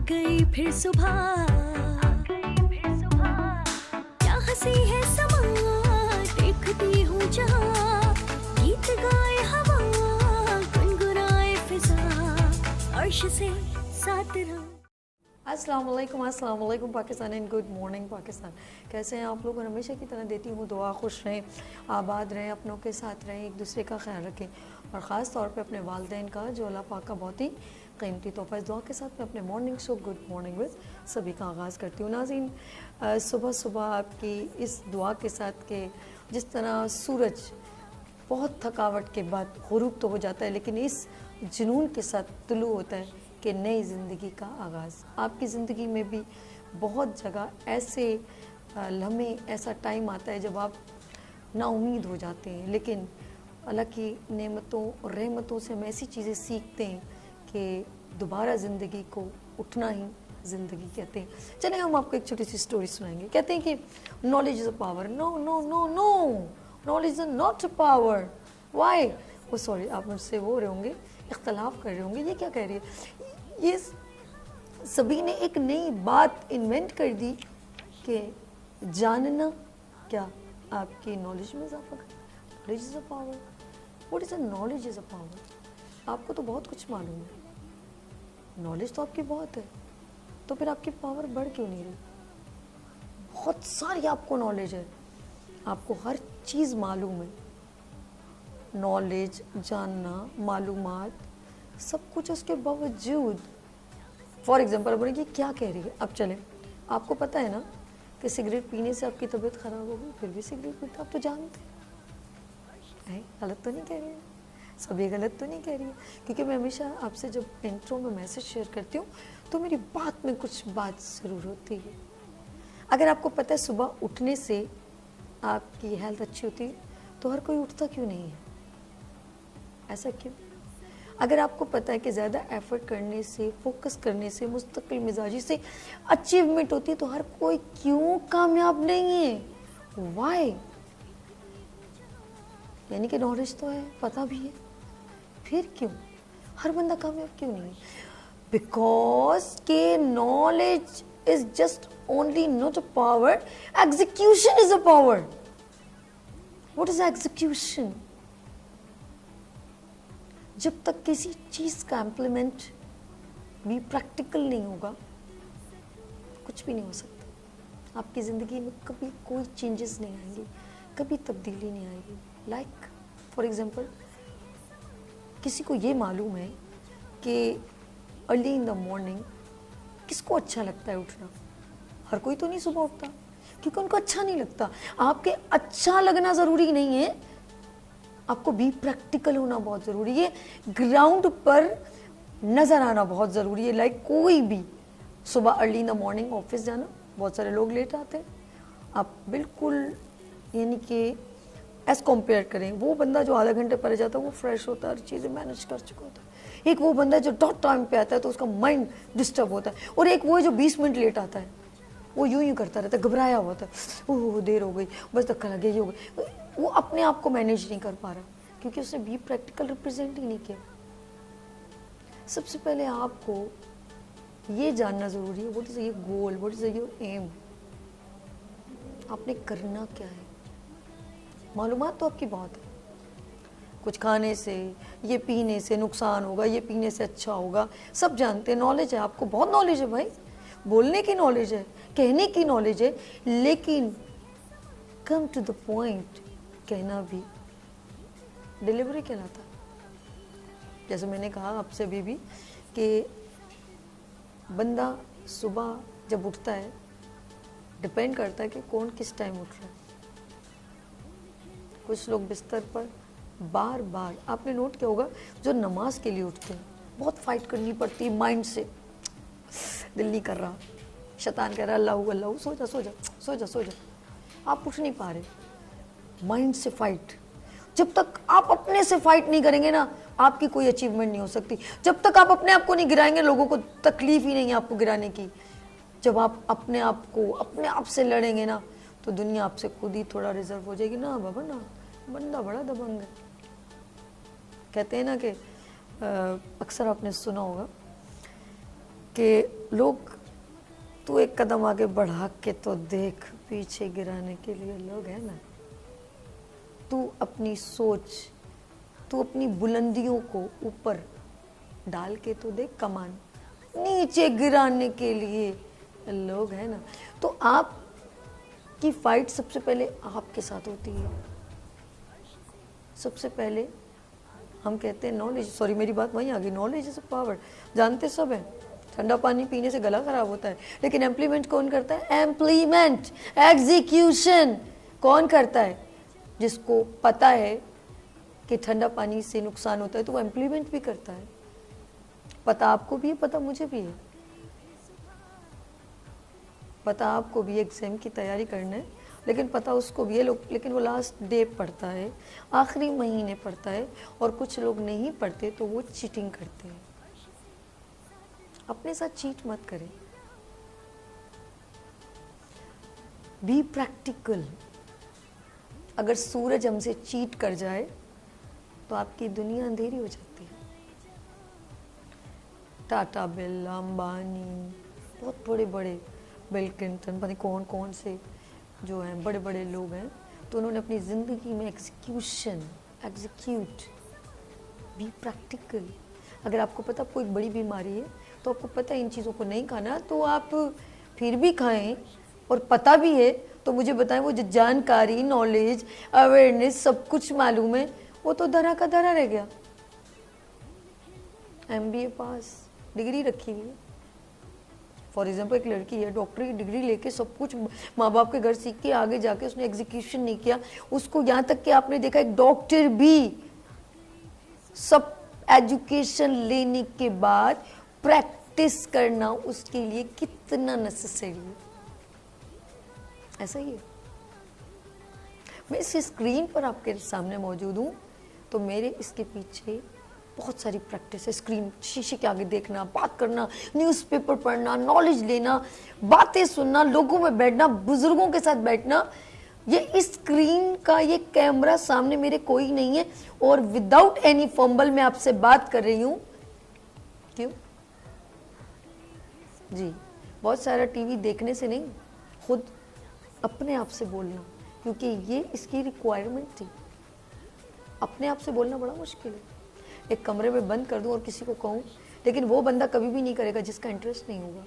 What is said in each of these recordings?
गई फिर सुबह, क्या हंसी है समा, देखती हूँ जहाँ, गीत गाए हवा, गुनगुनाए फिजा, अर्श से साथ रहो। अस्सलाम वालेकुम Pakistan and good morning Pakistan. कैसे हैं आप लोग? और हमेशा की तरह देती हूँ दुआ, खुश रहें, आबाद रहें, अपनों के साथ रहें, एक दूसरे का ख्याल रखें और ख़ास तौर पे अपने वालिदैन का, जो अल्लाह पाक का बहुत ही कीमती तोहफ़ा। इस दुआ के साथ मैं अपने morning show good morning with सभी का आगाज़ करती हूँ। नाज़रीन, सुबह सुबह आपकी इस दुआ के साथ कि जिस तरह सूरज बहुत थकावट के बाद गुरूब तो हो जाता है, लेकिन इस जुनून के साथ तुलू होता है कि नई ज़िंदगी का आगाज़। आपकी ज़िंदगी में भी बहुत जगह ऐसे लम्हे, ऐसा टाइम आता है जब आप नाउमीद हो जाते हैं, लेकिन अल्लाह की नेमतों और रहमतों से हम ऐसी चीज़ें सीखते हैं कि दोबारा ज़िंदगी को उठना ही ज़िंदगी कहते हैं। चलें, हम आपको एक छोटी सी स्टोरी सुनाएंगे। कहते हैं कि knowledge is a power. No no no no, knowledge is not a power. Why? वो सॉरी, आप मुझसे वो रहे होंगे, इख्तलाफ कर रहे होंगे, ये क्या कह रही है। ये सभी ने एक नई बात इन्वेंट कर दी कि जानना क्या आपकी नॉलेज में इजाफा कर। Knowledge is a power. What is a knowledge is a power? आपको तो बहुत कुछ मालूम है, नॉलेज तो आपकी बहुत है, तो फिर आपकी पावर बढ़ क्यों नहीं रही? बहुत सारी आपको नॉलेज है, आपको हर चीज़ मालूम है, नॉलेज, जानना, मालूमात, सब कुछ उसके बावजूद। फॉर एग्जाम्पल, अब ये क्या कह रही है। अब चलें, आपको पता है ना कि सिगरेट पीने से आपकी तबीयत ख़राब होगी, फिर भी सिगरेट पीते, आप तो जानते हैं। गलत तो नहीं कह रही है, सब ये गलत तो नहीं कह रही है, क्योंकि मैं हमेशा आपसे जब इंट्रो में मैसेज शेयर करती हूँ तो मेरी बात में कुछ बात ज़रूर होती है। अगर आपको पता है सुबह उठने से आपकी हेल्थ अच्छी होती है, तो हर कोई उठता क्यों नहीं है? ऐसा क्यों? अगर आपको पता है कि ज़्यादा एफर्ट करने से, फोकस करने से, मुस्तकिल मिजाजी से अचीवमेंट होती है, तो हर कोई क्यों कामयाब नहीं है? वाई? यानी कि नॉलेज तो है, पता भी है, फिर क्यों हर बंदा कामयाब क्यों नहीं है? बिकॉज के knowledge is just only not a power, execution is a power. What is execution? जब तक किसी चीज़ का इम्प्लीमेंट भी प्रैक्टिकल नहीं होगा, कुछ भी नहीं हो सकता। आपकी ज़िंदगी में कभी कोई चेंजेस नहीं आएंगे, कभी तब्दीली नहीं आएगी। लाइक फॉर एग्जांपल, किसी को ये मालूम है कि अर्ली इन द मॉर्निंग किसको अच्छा लगता है उठना? हर कोई तो नहीं सुबह उठता, क्योंकि उनको अच्छा नहीं लगता। आपके अच्छा लगना ज़रूरी नहीं है, आपको भी प्रैक्टिकल होना बहुत ज़रूरी है, ग्राउंड पर नज़र आना बहुत ज़रूरी है। लाइक कोई भी सुबह early in the morning office जाना, बहुत सारे लोग लेट आते हैं, आप बिल्कुल यानी कि एज कम्पेयर करें, वो बंदा जो आधा घंटे पहले जाता है वो फ्रेश होता है, हर चीज़ें मैनेज कर चुका होता है। एक वो बंदा जो डॉट टाइम पे आता है तो उसका माइंड डिस्टर्ब होता है, और एक वो जो 20 मिनट लेट आता है, वो यूं ही करता रहता है, घबराया हुआ था, ओह देर हो गई, बस धक्का लग गया, ये हो गई। वो अपने आप को मैनेज नहीं कर पा रहा, क्योंकि उसने बी प्रैक्टिकल रिप्रेजेंट ही नहीं किया। सबसे पहले आपको ये जानना ज़रूरी है, what is your goal, what is your aim, आपने करना क्या है। मालूमात तो आपकी बहुत है, कुछ खाने से, ये पीने से नुकसान होगा, ये पीने से अच्छा होगा, सब जानते हैं, नॉलेज है, आपको बहुत नॉलेज है भाई, बोलने की नॉलेज है, कहने की नॉलेज है, लेकिन कम टू द पॉइंट कहना भी डिलीवरी कहलाता है। जैसे मैंने कहा आपसे अभी भी कि बंदा सुबह जब उठता है, डिपेंड करता है कि कौन किस टाइम उठ रहा है। कुछ लोग बिस्तर पर बार बार, आपने नोट किया होगा, जो नमाज के लिए उठते हैं, बहुत फाइट करनी पड़ती है माइंड से, दिल नहीं कर रहा, शैतान कह रहा है अल्लाह अल्लाह, सो जा सो जा सो जा सो जा, आप उठ नहीं पा रहे, माइंड से फाइट। जब तक आप अपने से फाइट नहीं करेंगे ना, आपकी कोई अचीवमेंट नहीं हो सकती। जब तक आप अपने आप को नहीं गिराएंगे, लोगों को तकलीफ ही नहीं है आपको गिराने की। जब आप अपने आप को अपने आप से लड़ेंगे ना, तो दुनिया आपसे खुद ही थोड़ा रिजर्व हो जाएगी। ना बाबा ना, बंदा बड़ा दबंग है। कहते हैं ना कि अक्सर आपने सुना होगा कि लोग, तू एक कदम आगे बढ़ा के तो देख, पीछे गिराने के लिए लोग हैं ना। तू अपनी सोच, तू अपनी बुलंदियों को ऊपर डाल के तो देख कमान, नीचे गिराने के लिए लोग हैं ना। तो आप की फाइट सबसे पहले आपके साथ होती है। सबसे पहले हम कहते हैं नॉलेज, सॉरी मेरी बात वहीं आ गई, नॉलेज इज पावर। जानते सब हैं ठंडा पानी पीने से गला खराब होता है, लेकिन इम्प्लीमेंट कौन करता है? इम्प्लीमेंट, एग्जीक्यूशन कौन करता है? जिसको पता है कि ठंडा पानी से नुकसान होता है तो वो इम्प्लीमेंट भी करता है। पता आपको भी है, पता मुझे भी है, पता आपको भी एग्जाम की तैयारी करना है, लेकिन पता उसको भी है लोग, लेकिन वो लास्ट डे पढ़ता है, आखिरी महीने पढ़ता है। और कुछ लोग नहीं पढ़ते तो वो चीटिंग करते हैं। अपने साथ चीट मत करें, बी प्रैक्टिकल। अगर सूरज हमसे चीट कर जाए तो आपकी दुनिया अंधेरी हो जाती है। टाटा, बिरला, अंबानी, बहुत बड़े बड़े, बिल क्लिंटन, पता नहीं कौन कौन से जो हैं बड़े बड़े लोग हैं, तो उन्होंने अपनी ज़िंदगी में एग्जीक्यूट, बी प्रैक्टिकल। अगर आपको पता कोई बड़ी बीमारी है तो आपको पता है इन चीज़ों को नहीं खाना, तो आप फिर भी खाएं, और पता भी है तो मुझे बताएं, वो जो जानकारी, नॉलेज, अवेयरनेस सब कुछ मालूम है, वो तो धरा का धरा रह गया। MBA पास, डिग्री रखी हुई है। फॉर एग्जाम्पल एक लड़की है, डॉक्टरी की डिग्री लेके सब कुछ माँ बाप के घर सीख के आगे जाके उसने एग्जीक्यूशन नहीं किया। उसको यहाँ तक कि आपने देखा एक डॉक्टर भी सब एजुकेशन लेने के बाद प्रैक्टिस करना उसके लिए कितना नेसेसरी है। ऐसा ही है। मैं इस स्क्रीन पर आपके सामने मौजूद हूँ तो मेरे इसके पीछे बहुत सारी प्रैक्टिस है। स्क्रीन, शीशे के आगे देखना, बात करना, न्यूज़पेपर पढ़ना, नॉलेज लेना, बातें सुनना, लोगों में बैठना, बुजुर्गों के साथ बैठना। ये इस स्क्रीन का ये कैमरा सामने मेरे कोई नहीं है और विदाउट एनी फंबल मैं आपसे बात कर रही हूँ। क्यों जी? बहुत सारा टीवी देखने से नहीं, खुद अपने आप से बोलना, क्योंकि ये इसकी रिक्वायरमेंट थी। अपने आप से बोलना बड़ा मुश्किल है। एक कमरे में बंद कर दूं और किसी को कहूं, लेकिन वो बंदा कभी भी नहीं करेगा जिसका इंटरेस्ट नहीं होगा।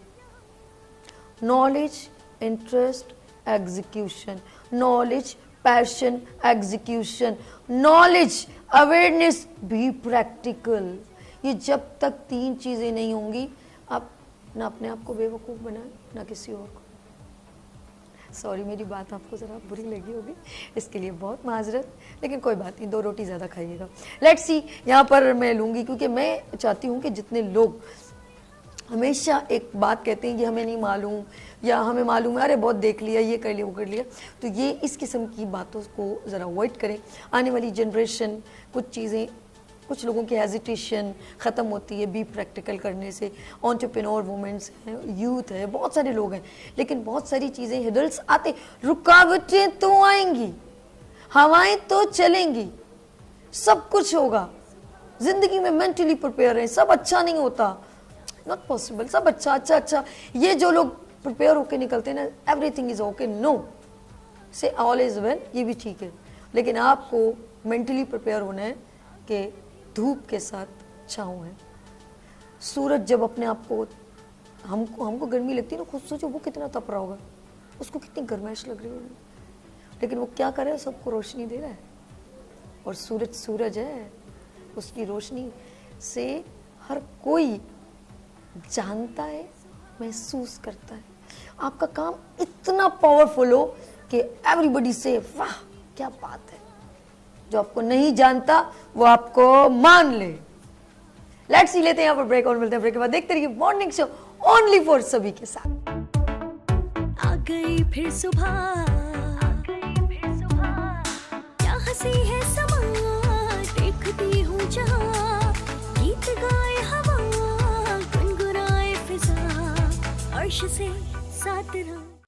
Knowledge, interest, execution, knowledge, passion, execution, knowledge, awareness, be practical. ये जब तक तीन चीजें नहीं होंगी, आप ना अपने आप को बेवकूफ़ बनाएं ना किसी और को। सॉरी मेरी बात आपको ज़रा बुरी लगी होगी, इसके लिए बहुत माजरत, लेकिन कोई बात नहीं, 2 रोटी ज़्यादा खाइएगा। लेट्स सी, यहाँ पर मैं लूँगी क्योंकि मैं चाहती हूँ कि जितने लोग हमेशा एक बात कहते हैं कि हमें नहीं मालूम या हमें मालूम है, अरे बहुत देख लिया, ये कर लिया, वो कर लिया, तो ये इस किस्म की बातों को ज़रा अवॉइड करें। आने वाली जनरेशन, कुछ चीज़ें, कुछ लोगों की हेजिटेशन ख़त्म होती है बी प्रैक्टिकल करने से। एंटरप्रेन्योर वुमेन्स हैं, यूथ है, बहुत सारे लोग हैं, लेकिन बहुत सारी चीज़ें, हिडल्स आते, रुकावटें तो आएंगी, हवाएं तो चलेंगी, सब कुछ होगा। ज़िंदगी में मेंटली प्रिपेयर है, सब अच्छा नहीं होता, नॉट पॉसिबल, सब अच्छा अच्छा अच्छा। ये जो लोग प्रिपेयर होके निकलते हैं ना, एवरीथिंग इज ओके, नो से ऑल इज वेल, ये भी ठीक है, लेकिन आपको मेंटली प्रिपेयर होना है कि धूप के साथ छाँव है। सूरज जब अपने आप को, हमको गर्मी लगती है ना, खुद सोचो वो कितना तप रहा होगा, उसको कितनी गर्माइश लग रही होगी, लेकिन वो क्या कर रहा है, सबको रोशनी दे रहा है। और सूरज सूरज है, उसकी रोशनी से हर कोई जानता है, महसूस करता है। आपका काम इतना पावरफुल हो कि एवरीबॉडी से वाह क्या बात है। जो आपको नहीं जानता वो आपको मान ले। लेट्स सी, लेते हैं यहाँ पर ब्रेक और मिलते हैं ब्रेक के बाद। देखते रहिए मॉर्निंग शो ओनली फॉर सभी के साथ। आ गई फिर सुबह, क्या हंसी है समा, देखती हूँ जहाँ, गीत गाए हवा, गुनगुनाए फिजा, अर्श से साथ रहा।